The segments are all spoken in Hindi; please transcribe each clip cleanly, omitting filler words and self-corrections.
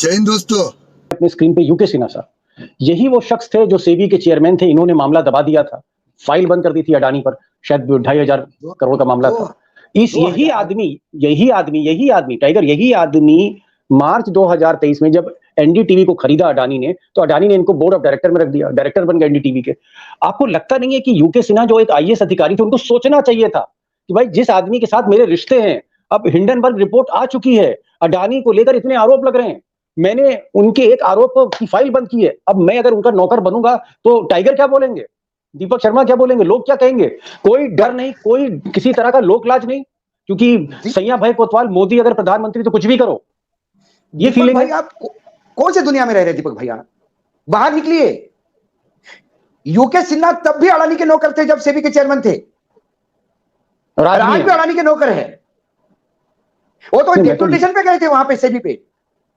जय हिंद दोस्तों। अपने स्क्रीन पे यूके सिन्हा साहब, यही वो शख्स थे जो सेबी के चेयरमैन थे। इन्होंने मामला दबा दिया था, फाइल बंद कर दी थी अडानी पर, शायद 2,500 करोड़ का मामला था। इस यही आदमी टाइगर, यही आदमी मार्च 2023 में जब एनडीटीवी को खरीदा अडानी ने, तो अडानी ने इनको बोर्ड ऑफ डायरेक्टर में रख दिया, डायरेक्टर बन गए एनडीटीवी के। आपको लगता नहीं है कि यूके सिन्हा जो एक आईएएस अधिकारी थे, उनको सोचना चाहिए था कि भाई जिस आदमी के साथ मेरे रिश्ते हैं, अब हिंडनबर्ग रिपोर्ट आ चुकी है, अडानी को लेकर इतने आरोप लग रहे हैं, मैंने उनके एक आरोप की फाइल बंद की है, अब मैं अगर उनका नौकर बनूंगा तो टाइगर क्या बोलेंगे, दीपक शर्मा क्या बोलेंगे, लोग क्या कहेंगे? कोई डर नहीं, कोई किसी तरह का लोक लाज नहीं, क्योंकि सैया भाई कोतवाल, मोदी अगर प्रधानमंत्री तो कुछ भी करो, ये फीलिंग है। आप कौन से दुनिया में रह रहे दीपक भैया? बाहर निकलिए। यूके सिन्हा तब भी अडानी के नौकर थे जब सेबी के चेयरमैन थे, और आज भी अडानी के नौकर है। वो तो डेपुटेशन पे गए थे वहां पे सेबी पे।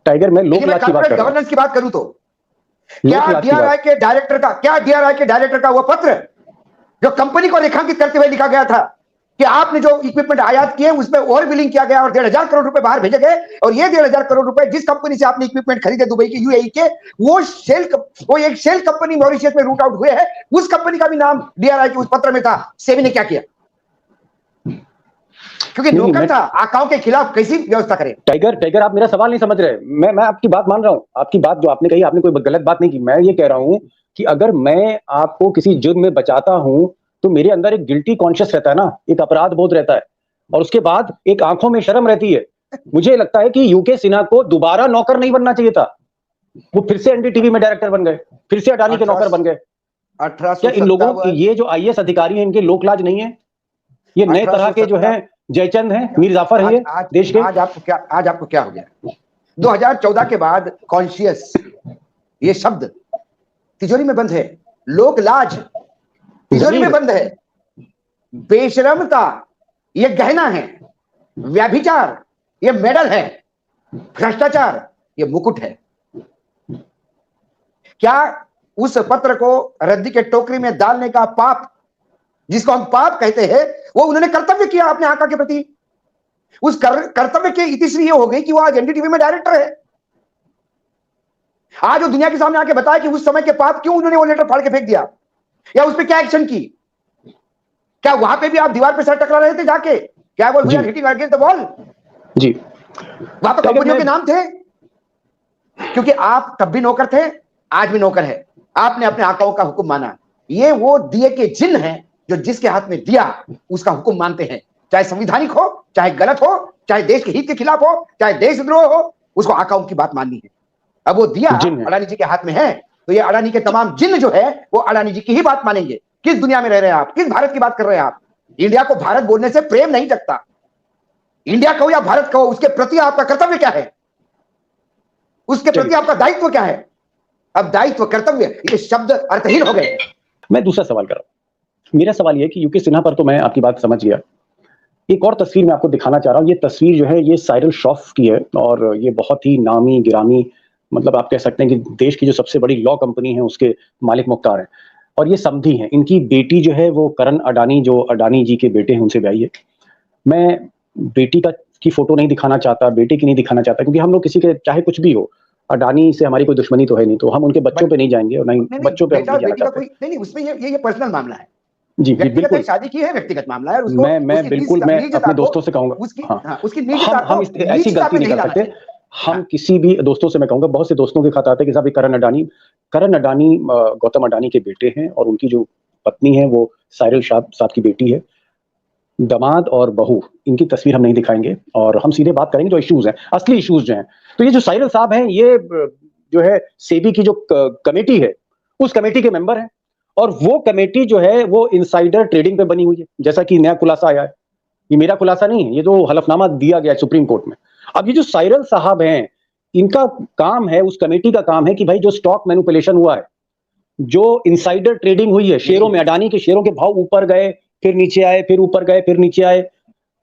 टाइगर, मैं लोक लाज की बात कर रहा हूं, गवर्नेंस की बात करूं तो क्या डीआरआई के डायरेक्टर का वो पत्र जो कंपनी को रेखांकित करते हुए लिखा गया था कि आपने जो इक्विपमेंट आयात किए उसमें ओवर बिलिंग किया गया और 1,500 करोड़ रुपए बाहर भेजे गए, और ये 1,500 करोड़ रुपए जिस कंपनी से आपने इक्विपमेंट खरीदे दुबई के, यूएई के, वो एक शेल कंपनी मॉरिशस में रूट आउट हुए है, उस कंपनी का भी नाम डीआरआई के उस पत्र में था। सेबी ने क्या किया? क्योंकि नौकर था, आकाओं के खिलाफ कैसी व्यवस्था करें? टाइगर आप मेरा सवाल नहीं समझ रहे। मैं आपकी बात मान रहा हूं, आपकी बात जो आपने कही, आपने कोई गलत बात नहीं की। मैं ये कह रहा हूं कि अगर मैं आपको किसी जुर्म में बचाता हूं तो मेरे अंदर एक गिल्टी कॉन्शियस रहता है ना, एक अपराध बोध रहता है, और उसके बाद एक आंखों में शर्म रहती है। मुझे लगता है कि यूके सिन्हा को दोबारा नौकर नहीं बनना चाहिए था, वो फिर से एनडीटीवी में डायरेक्टर बन गए, फिर से अडानी के नौकर बन गए। क्या इन लोगों की, ये जो आईएएस अधिकारी हैं, इनके लोकलाज नहीं है? ये नए तरह के जो है जयचंद हैं, मीर जाफर है देश के। आज आपको क्या हो गया? 2014 के बाद कॉन्शियस ये शब्द तिजोरी में बंद है, लोक लाज तिजोरी में बंद है, बेशरमता ये गहना है, व्यभिचार ये मेडल है, भ्रष्टाचार ये मुकुट है। क्या उस पत्र को रद्दी के टोकरी में डालने का पाप, जिसको हम पाप कहते हैं, वो उन्होंने कर्तव्य किया अपने आका के प्रति? उस कर्तव्य की इतिश्री ये हो गई कि वो आज एनडीटीवी में डायरेक्टर है। आज वो दुनिया के सामने आके बताया कि उस समय के पाप क्यों उन्होंने वो लेटर फाड़ के फेंक दिया, या उस पर क्या एक्शन की? क्या वहां पे भी आप दीवार पे सर टकरा रहे थे जाके? क्या बोल we are hitting against the wall? जी, वहां पर कंपनियों के नाम थे, क्योंकि आप तब भी नौकर थे, आज भी नौकर है। आपने अपने आकाओं का हुक्म माना। ये वो दिए के जिन हैं जो जिसके हाथ में दिया उसका हुक्म मानते हैं, चाहे संवैधानिक हो, चाहे गलत हो, चाहे देश के हित के खिलाफ हो, चाहे देशद्रोह हो, उसको आकाओं की बात माननी है। अब वो दिया अडानी जी के हाथ में है, तो ये अडानी के तमाम जिन जो है वो अडानी जी की ही बात मानेंगे। किस दुनिया में रह रहे हैं आप? किस भारत की बात कर रहे हैं आप? इंडिया को भारत बोलने से प्रेम नहीं जगता। इंडिया कहो या भारत कहो, उसके प्रति आपका कर्तव्य क्या है? उसके प्रति आपका दायित्व क्या है? अब दायित्व कर्तव्य ये शब्द अर्थहीन हो गए। मैं दूसरा सवाल कर रहा हूं। मेरा सवाल यह है कि यूके सिन्हा पर तो मैं आपकी बात समझ गया। एक और तस्वीर मैं आपको दिखाना चाह रहा हूं। ये तस्वीर जो है ये साइरल श्रॉफ की है, और ये बहुत ही नामी गिरामी, मतलब आप कह सकते हैं कि देश की जो सबसे बड़ी लॉ कंपनी है उसके मालिक मुख्तार है, और ये समधी हैं। इनकी बेटी जो है वो करण अडानी, जो अडानी जी के बेटे हैं, उनसे ब्याही है। मैं बेटी की फोटो नहीं दिखाना चाहता, बेटे की नहीं दिखाना चाहता, क्योंकि हम लोग किसी के चाहे कुछ भी हो, अडानी से हमारी कोई दुश्मनी तो है नहीं, तो हम उनके बच्चों पे नहीं जाएंगे, और नहीं बच्चों पे हम नहीं जाना चाहते। नहीं, उसमें ये पर्सनल मामला है। जी बिल्कुल, शादी की है, व्यक्तिगत मामला है। मैं बिल्कुल मैं अपने दोस्तों से कहूंगा, हम ऐसी गलती नहीं कर सकते। हम किसी भी दोस्तों से, मैं कहूंगा बहुत से दोस्तों के खत आते हैं कि साहब करण अडानी गौतम अडानी के बेटे हैं, और उनकी जो पत्नी है वो साइरल साहब की बेटी है। दामाद और बहू, इनकी तस्वीर हम नहीं दिखाएंगे, और हम सीधे बात करेंगे जो इश्यूज हैं, असली इश्यूज जो हैं। तो ये जो साइरल साहब हैं, ये जो है सेबी की जो कमेटी है, उस कमेटी के मेंबर हैं, और वो कमेटी जो है वो इनसाइडर ट्रेडिंग पे बनी हुई है, जैसा कि नया खुलासा आया है। ये मेरा खुलासा नहीं है, ये जो हलफनामा दिया गया है सुप्रीम कोर्ट में। अब ये जो साइरल साहब हैं, इनका काम है, उस कमेटी का काम है कि भाई जो स्टॉक मैनिपुलेशन हुआ है, जो इनसाइडर ट्रेडिंग हुई है शेयरों में, अडानी के शेयरों के भाव ऊपर गए, फिर नीचे आए, फिर ऊपर गए, फिर नीचे आए,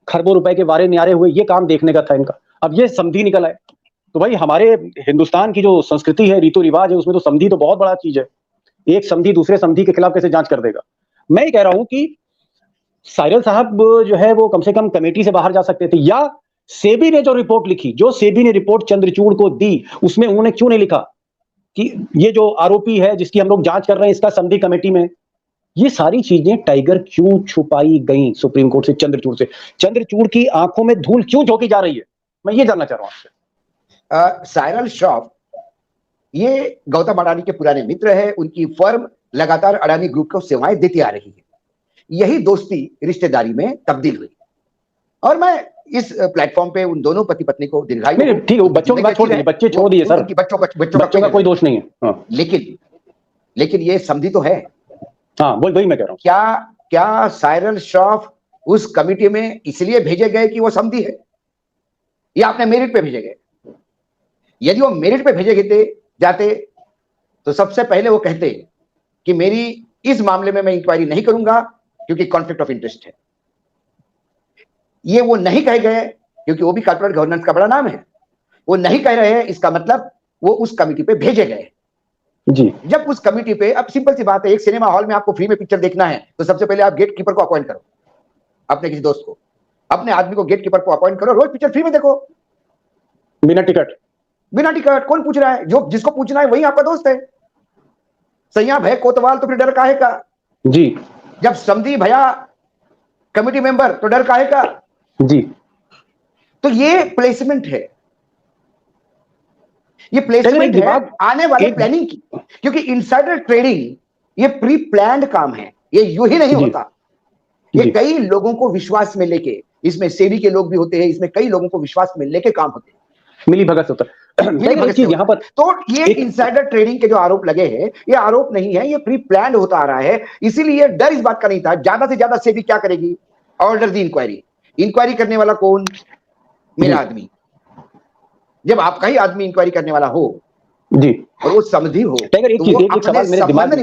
खरबों रुपए के वारे न्यारे हुए, ये काम देखने का था इनका। अब ये समधी निकल आए। तो भाई हमारे हिंदुस्तान की जो संस्कृति है, रीतो रिवाज है, उसमें तो समधी तो बहुत बड़ा चीज है। एक समधी दूसरे समधी के खिलाफ कैसे जांच कर देगा? मैं ये कह रहा हूं कि साइरल साहब जो है वो कम से कम कमेटी से बाहर जा सकते थे, या सेबी ने जो रिपोर्ट लिखी, जो सेबी ने रिपोर्ट चंद्रचूड़ को दी, उसमें उन्होंने क्यों नहीं लिखा कि ये जो आरोपी है जिसकी हम लोग जांच कर रहे हैं इसका समधी कमेटी में। ये सारी चीजें टाइगर क्यों छुपाई गई सुप्रीम कोर्ट से चंद्रचूड़ से? चंद्रचूड़ की आंखों में धूल क्यों झोंकी जा रही है, मैं ये जानना चाह रहा हूं आपसे। सायरल श्रॉफ ये गौतम अडानी के पुराने मित्र है, उनकी फर्म लगातार अडानी ग्रुप को सेवाएं देती आ रही है। यही दोस्ती रिश्तेदारी में तब्दील हुई और मैं इस प्लेटफॉर्म पे उन दोनों पति पत्नी को दीर्घायु, ठीक है, बच्चों की बात छोड़ दीजिए, बच्चे छोड़ दिए सर, बच्चों का कोई दोष नहीं है। लेकिन ये समझी तो है। हाँ, वही मैं कह रहा हूं। क्या सायरल श्रॉफ उस कमिटी में इसलिए भेजे गए कि वो समझी है, या आपने मेरिट पे भेजे गए? यदि वो मेरिट पे भेजे गए जाते तो सबसे पहले वो कहते कि मेरी इस मामले में मैं इंक्वायरी नहीं करूंगा क्योंकि कॉन्फ्लिक्ट ऑफ इंटरेस्ट है। ये वो नहीं कह गए क्योंकि वो भी कॉर्पोरेट गवर्नेंस का बड़ा नाम है। वो नहीं कह रहे हैं, इसका मतलब वो उस कमिटी पे भेजे गए जी। जब उस कमिटी पे, अब सिंपल सी बात है, एक सिनेमा हॉल में आपको फ्री में पिक्चर देखना है तो सबसे पहले आप गेट कीपर को अपॉइंट करो, अपने किसी दोस्त को, अपने आदमी को गेट कीपर को अपॉइंट करो, रोज पिक्चर फ्री में देखो बिना टिकट। कौन पूछ रहा है? जो जिसको पूछना है वही आपका दोस्त है। सैया भय कोतवाल तो फिर डर काहे का जी। जब समधी भया कमिटी मेंबर तो डर काहे का जी। तो ये प्लेसमेंट है, ये प्लेसमेंट है आने वाले प्लानिंग की, क्योंकि इनसाइडर ट्रेडिंग ये प्री प्लान्ड काम है, ये यूं ही नहीं होता। ये कई लोगों को विश्वास में लेके, इसमें सेबी के लोग भी होते हैं, इसमें कई लोगों को विश्वास में लेके काम होते हैं, मिली भगत होता है। यहाँ पर तो ये इनसाइडर ट्रेडिंग के जो आरोप लगे हैं, ये आरोप नहीं है, ये प्री प्लान्ड होता आ रहा है। इसीलिए डर इस बात का नहीं था। ज्यादा से ज्यादा सेबी क्या करेगी? ऑर्डर दी इंक्वायरी करने वाला कौन? मेरा आदमी। जब आपका ही आदमी इंक्वायरी करने वाला हो जी और वो समझी हो तो वो अपने संबंध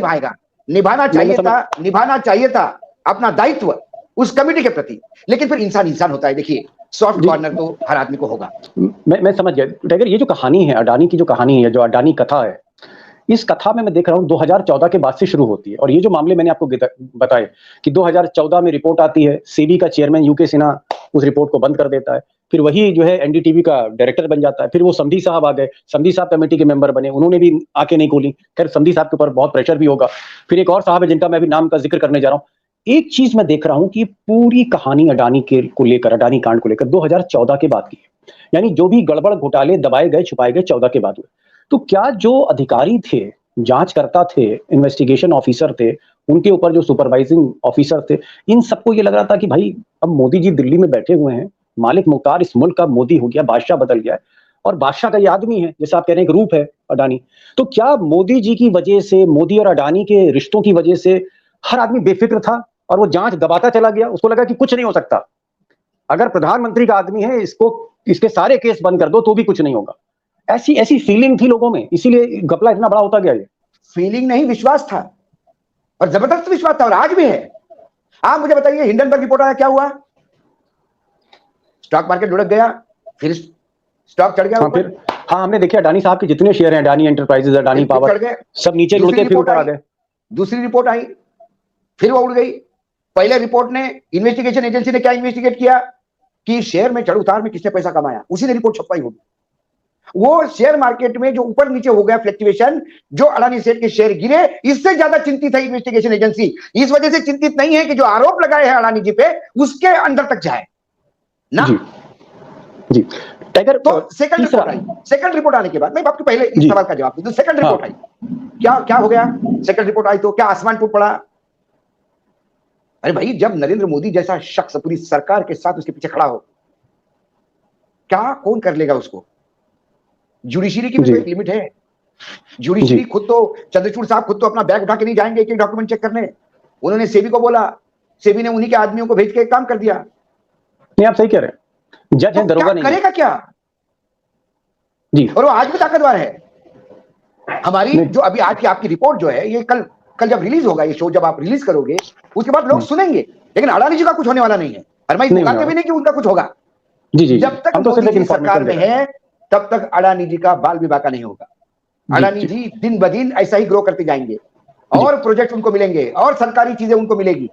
निभाना चाहिए था अपना दायित्व उस कमिटी के प्रति। लेकिन फिर इंसान होता है। देखिए, सॉफ्ट कॉर्नर तो हर आदमी को होगा। मैं समझ गया टाइगर। ये जो कहानी है अडानी की, जो कहानी है, जो अडानी कथा है, इस कथा में मैं देख रहा हूँ 2014 के बाद से शुरू होती है। और ये जो मामले मैंने आपको बताए कि 2014 में रिपोर्ट आती है, सेबी का चेयरमैन यूके सिन्हा उस रिपोर्ट को बंद कर देता है, फिर वही जो है एनडीटीवी का डायरेक्टर बन जाता है, फिर वो समधी साहब आ गए, समधी साहब कमेटी के मेंबर बने, उन्होंने भी आके नहीं खोली। खैर समधी साहब के ऊपर बहुत प्रेशर भी होगा। फिर एक और साहब है जिनका मैं भी नाम का जिक्र करने जा रहा हूँ। एक चीज मैं देख रहा हूं कि पूरी कहानी अडानी को लेकर, अडानी कांड को लेकर 2014 के बाद की, यानी जो भी गड़बड़ घोटाले दबाए गए छुपाए गए 14 के बाद हुए। तो क्या जो अधिकारी थे, जांचकर्ता थे, इन्वेस्टिगेशन ऑफिसर थे, उनके ऊपर जो सुपरवाइजिंग ऑफिसर थे, इन सबको ये लग रहा था कि भाई अब मोदी जी दिल्ली में बैठे हुए हैं, मालिक मुख्तार इस मुल्क का मोदी हो गया, बादशाह बदल गया है, और बादशाह का ये आदमी है, जैसे आप कह रहे हैं, एक रूप है अडानी। तो क्या मोदी जी की वजह से, मोदी और अडानी के रिश्तों की वजह से हर आदमी बेफिक्र था और वो जांच दबाता चला गया? उसको लगा कि कुछ नहीं हो सकता, अगर प्रधानमंत्री का आदमी है, इसके सारे केस बंद कर दो तो भी कुछ नहीं होगा। ऐसी फीलिंग थी लोगों में, इसीलिए घपला इतना बड़ा होता गया। ये फीलिंग नहीं, विश्वास था, और जबरदस्त विश्वास था, और आज भी है। आप मुझे बताइए, हिंडनबर्ग रिपोर्ट आया, क्या हुआ? स्टॉक मार्केट लुढ़क गया, फिर स्टॉक चढ़ गया। फिर हमने देखा अडानी साहब के जितने शेयर हैं, अडानी एंटरप्राइजेज, अडानी पावर, सब नीचे लुढ़के फिर ऊपर आ गए। दूसरी रिपोर्ट आई, फिर वो उड़ गई। पहले रिपोर्ट ने, इन्वेस्टिगेशन एजेंसी ने क्या इन्वेस्टिगेट किया कि शेयर में चढ़ उतार में किसने पैसा कमाया, उसी ने रिपोर्ट छपाई होगी। वो शेयर मार्केट में जो ऊपर नीचे हो गया फ्लक्चुएशन, जो अडानी सेठ के शेयर गिरे, इससे ज्यादा चिंतित है इन्वेस्टिगेशन एजेंसी। इस वजह से चिंतित नहीं है कि जो आरोप लगाए हैं अडानी जी पे, उसके अंदर तक जाए ना जी। टाइगर, तो सेकंड रिपोर्ट आने के बाद, मैं आपके पहले इस सवाल का जवाब दूं। सेकंड रिपोर्ट आई, क्या हो गया? सेकंड रिपोर्ट आई तो क्या आसमान टूट पड़ा? अरे भाई, जब नरेंद्र मोदी जैसा शख्स पूरी सरकार के साथ उसके पीछे खड़ा हो, क्या कौन कर लेगा उसको? जुडिशरी की भी एक लिमिट है। जुडिशरी खुद तो, चंद्रचूड़ साहब खुद तो अपना बैग उठा के नहीं जाएंगे एक डॉक्यूमेंट चेक करने। उन्होंने सेबी को बोला, सेबी ने उन्हीं के आदमियों को भेज के काम कर दिया। नहीं, आप सही कह रहे हैं, जज है, दरोगा नहीं करेगा क्या जी? और वो आज भी ताकतवर है। हमारी जो अभी आज की आपकी रिपोर्ट जो है, ये कल जब रिलीज होगा, ये शो जब आप रिलीज करोगे, उसके बाद लोग सुनेंगे। लेकिन अडानी जी का कुछ होने वाला नहीं है, और मैं कहते भी नहीं कि उनका कुछ होगा। जी। जब तक मोदी जी सरकार में है, तब तक अडानी जी का बाल विवाह का नहीं होगा। अडानी जी दिन ब दिन ऐसा ही ग्रो करते जाएंगे, और प्रोजेक्ट उनको मिलेंगे, और सरकारी चीजें उनको मिलेगी।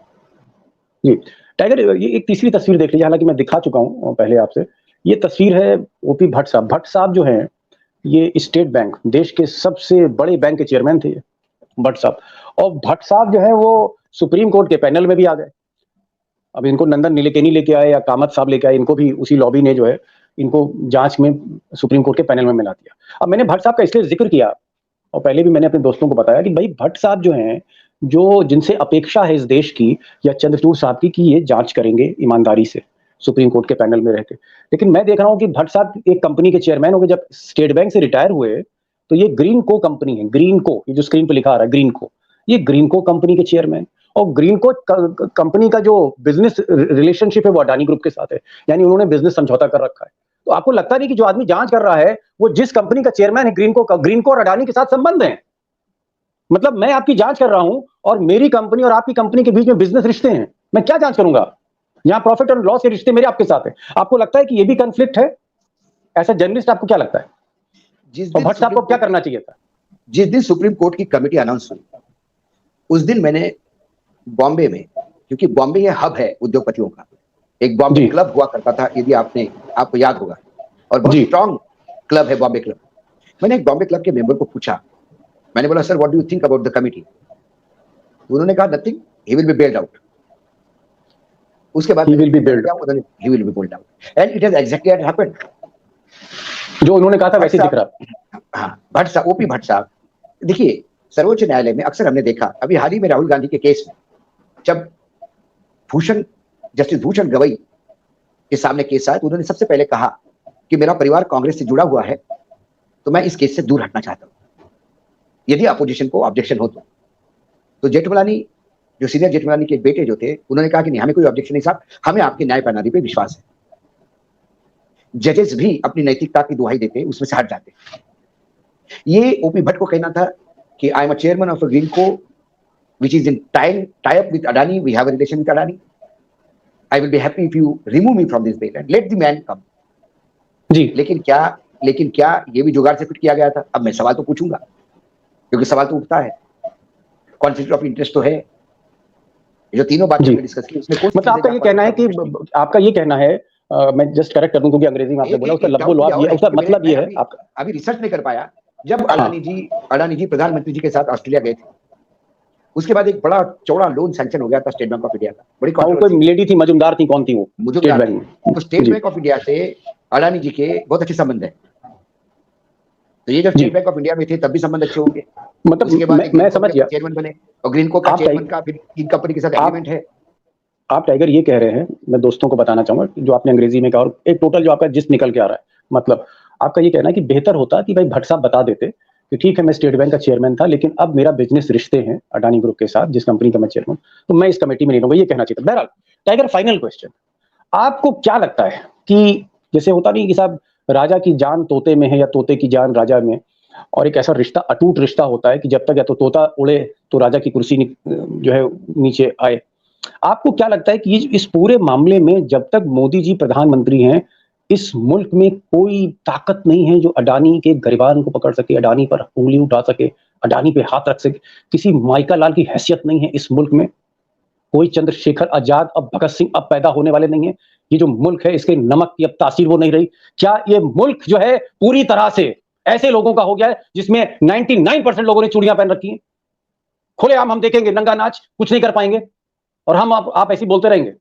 जी टाइगर, ये एक तीसरी तस्वीर देख लीजिए, हालांकि मैं दिखा चुका हूं पहले आपसे। ये तस्वीर है ओपी भट्ट साहब। भट्ट साहब जो हैं, ये स्टेट बैंक, देश के सबसे बड़े बैंक के चेयरमैन थे भट्ट साहब। और भट्ट साहब जो है वो सुप्रीम कोर्ट के पैनल में भी आ गए। अब इनको नंदन नीलेकनी लेके आए या कामत साहब लेके आए, इनको भी उसी लॉबी ने जो है इनको जांच में सुप्रीम कोर्ट के पैनल में मिला दिया। अब मैंने भट्ट साहब का इसलिए जिक्र किया, और पहले भी मैंने अपने दोस्तों को बताया कि भाई भट्ट साहब जो हैं, जो जिनसे अपेक्षा है इस देश की या चंद्रचूड़ साहब की कि ये जांच करेंगे ईमानदारी से सुप्रीम कोर्ट के पैनल में रहकर, लेकिन मैं देख रहा हूं कि भट्ट साहब एक कंपनी के चेयरमैन हो गए। जब स्टेट बैंक से रिटायर हुए तो ये ग्रीन को कंपनी है, ग्रीन को, ये जो स्क्रीन पर लिखा आ रहा है ग्रीन को, ये ग्रीन को कंपनी के चेयरमैन। और ग्रीन को कंपनी का जो बिजनेस रिलेशनशिप है वो अडानी ग्रुप के साथ है, यानी उन्होंने बिजनेस समझौता कर रखा है। तो आपको लगता नहीं कि जो आदमी जांच कर रहा है वो जिस कंपनी का चेयरमैन है ग्रीन को और अडानी के साथ संबंध है? मतलब मैं आपकी जांच कर रहा हूं और मेरी कंपनी और आपकी कंपनी के बीच में बिजनेस रिश्ते हैं, मैं क्या जांच करूंगा? यहां प्रॉफिट और लॉस के रिश्ते मेरे आपके साथ है। आपको लगता है कि ये भी कॉन्फ्लिक्ट है? ऐसा जर्नलिस्ट आपको क्या लगता है? और भट्ट साहब को क्या करना चाहिए था? जिस दिन सुप्रीम कोर्ट की कमेटी अनाउंस हुई उस दिन मैंने बॉम्बे में, क्योंकि बॉम्बे ये हब है उद्योगपतियों का, एक बॉम्बे क्लब हुआ करता था, यदि आपको याद होगा, और बहुत स्ट्रॉन्ग क्लब है बॉम्बे क्लब। मैंने एक बॉम्बे क्लब के मेंबर को पूछा, मैंने बोला sir what do you think about the committee? उन्होंने कहा nothing, he will be bailed out. उसके बाद he will be bailed out and it has exactly happened. जो उन्होंने कहा था वैसे दिख रहा। हाँ, भट्ट साहब, ओपी भट्ट साहब, देखिए सर्वोच्च न्यायालय में अक्सर हमने देखा, अभी हाल ही में राहुल गांधी के केस में जब जस्टिस भूषण गवई के सामने केस आया तो उन्होंने सबसे पहले कहा कि मेरा परिवार कांग्रेस से जुड़ा हुआ है तो मैं इस केस से दूर हटना चाहता हूं, यदि अपोजिशन को ऑब्जेक्शन हो तो जेठमलानी, जो सीनियर जेठमलानी के बेटे जो थे, उन्होंने कहा कि नहीं, हमें कोई ऑब्जेक्शन नहीं साहब, हमें आपकी न्याय प्रणाली पे विश्वास है। जजेस भी अपनी नैतिकता की दुहाई देते, उसमें से हट जाते। ये ओपी भट्ट को कहना था कि I am a chairman of a green को which is in tie up with Adani, we have a relation with Adani, I will be happy if you remove me from this bail and let the man come। जी, लेकिन क्या ये भी जुगाड़ से फिट किया गया था? अब मैं सवाल तो पूछूंगा, क्योंकि सवाल तो उठता है, कॉन्फ्लिक्ट ऑफ इंटरेस्ट तो है। जो तीनों बातें हमने डिस्कस की उसमें मतलब आपका ये कहना है मैं जस्ट करेक्ट कर दूं क्योंकि अंग्रेजी में आपने बोला, उसका उसका मतलब ये है, आप अभी रिसर्च नहीं कर पाया। जब अडानी जी प्रधानमंत्री जी के साथ ऑस्ट्रेलिया गए थे, उसके बाद एक बड़ा चौड़ा लोन सैंक्शन हो गया था स्टेट बैंक ऑफ इंडिया का। बड़ी कोई लेडी थी, मजुमदार थी, कौन थी वो? State bank. तो स्टेट बैंक ऑफ इंडिया से अडानी जी के बहुत अच्छे संबंध है, तो ये जब स्टेट बैंक ऑफ इंडिया में थे तब भी संबंध अच्छे होंगे। मतलब उसके बाद मैं समझ गया, चेयरमैन बने और ग्रीन को का चेयरमैन का फिर इन कंपनी के साथ एग्रीमेंट है। आप टाइगर ये कह रहे हैं, मैं दोस्तों को बताना चाहूंगा जो आपने अंग्रेजी में कहा और एक टोटल जो आपका जिस निकल के आ रहा है, मतलब आपका ये कहना है कि बेहतर होता कि भाई भट्ट साहब बता देते कि ठीक है मैं स्टेट बैंक का चेयरमैन था, लेकिन अब मेरा बिजनेस रिश्ते हैं अडानी ग्रुप के साथ, जिस कंपनी का मैं चेयरमैन, तो मैं इस कमेटी में नहीं रहूंगा, ये कहना चाहिए। बहरहाल टाइगर, फाइनल क्वेश्चन, आपको क्या लगता है कि जैसे होता नहीं कि साहब राजा की जान तोते में है या तोते की जान राजा में, और एक ऐसा रिश्ता, अटूट रिश्ता होता है कि जब तक या तो तोता उड़े तो राजा की कुर्सी जो है नीचे आए। आपको क्या लगता है कि इस पूरे मामले में जब तक मोदी जी प्रधानमंत्री हैं, इस मुल्क में कोई ताकत नहीं है जो अडानी के गिरबान को पकड़ सके, अडानी पर उंगली उठा सके, अडानी पे हाथ रख सके? किसी माइका लाल की हैसियत नहीं है इस मुल्क में, कोई चंद्रशेखर आजाद अब भगत सिंह अब पैदा होने वाले नहीं है। ये जो मुल्क है इसके नमक की अब तासीर वो नहीं रही। क्या ये मुल्क जो है पूरी तरह से ऐसे लोगों का हो गया है जिसमें 99% लोगों ने चूड़ियां पहन रखी हैं? खुलेआम हम देखेंगे नंगा नाच, कुछ नहीं कर पाएंगे और हम आप ऐसे बोलते रहेंगे?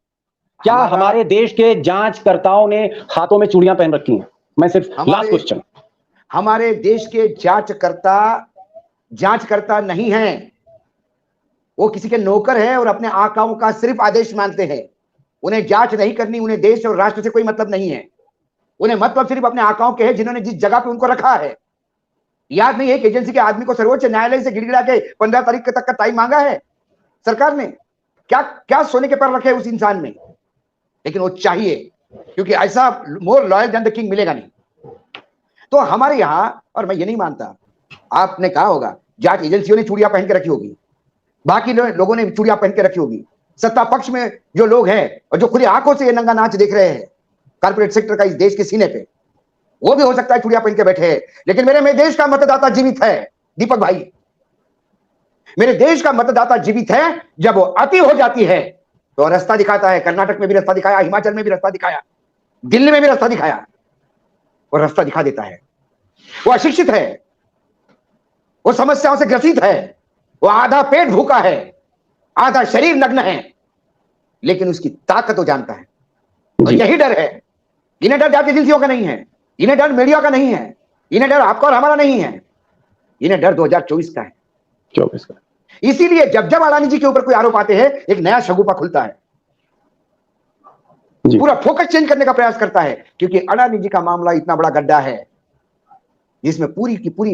क्या हमारे देश के जांचकर्ताओं ने हाथों में चूड़ियां पहन रखी हैं? मैं सिर्फ लास्ट क्वेश्चन, हमारे देश के जांचकर्ता नहीं हैं, वो किसी के नौकर हैं और अपने आकाओं का सिर्फ आदेश मानते हैं। उन्हें जांच नहीं करनी, उन्हें देश और राष्ट्र से कोई मतलब नहीं है, उन्हें मतलब सिर्फ अपने आकाओं के हैं जिन्होंने जिस जगह पे उनको रखा है। याद नहीं है एक एजेंसी के आदमी को सर्वोच्च न्यायालय से गिड़गिड़ा के 15 तारीख तक का टाइम मांगा है सरकार ने? क्या सोने के पर रखे उस इंसान में? लेकिन वो चाहिए, क्योंकि ऐसा more loyal than the king मिलेगा नहीं। तो हमारे यहां, और मैं ये नहीं मानता, आपने कहा होगा जांच एजेंसियों ने चूड़ियां पहन के रखी होगी, बाकी लोगों ने चूड़ियां पहन के रखी होगी, सत्ता पक्ष में जो लोग हैं और जो खुली आंखों से ये नंगा नाच देख रहे हैं कॉर्पोरेट सेक्टर का इस देश के सीने पे, वो भी हो सकता है चूड़ियां पहन के बैठे हैं। लेकिन मेरे देश का मतदाता जीवित है दीपक भाई, मेरे देश का मतदाता जीवित है। जब वो अति हो जाती है तो रास्ता दिखाता है, कर्नाटक में भी रास्ता दिखाया, हिमाचल में भी रास्ता दिखाया, दिल्ली में भी रास्ता दिखाया, और रास्ता दिखा देता है। वो अशिक्षित है, वो समस्याओं से ग्रसित है, वो आधा पेट भूखा है, आधा शरीर नग्न है, लेकिन उसकी ताकत वो जानता है। और यही डर है। इन्हें डर जाति एजेंसियों का नहीं है, इन्हें डर मीडिया का नहीं है, इन्हें डर आपका और हमारा नहीं है, इन्हें डर 2024 का है। 24 का। इसीलिए जब जब अडानी जी के ऊपर कोई आरोप आते हैं, एक नया शगुफा खुलता है, पूरा फोकस चेंज करने का प्रयास करता है, क्योंकि अडानी जी का मामला इतना बड़ा गड्ढा है जिसमें पूरी की पूरी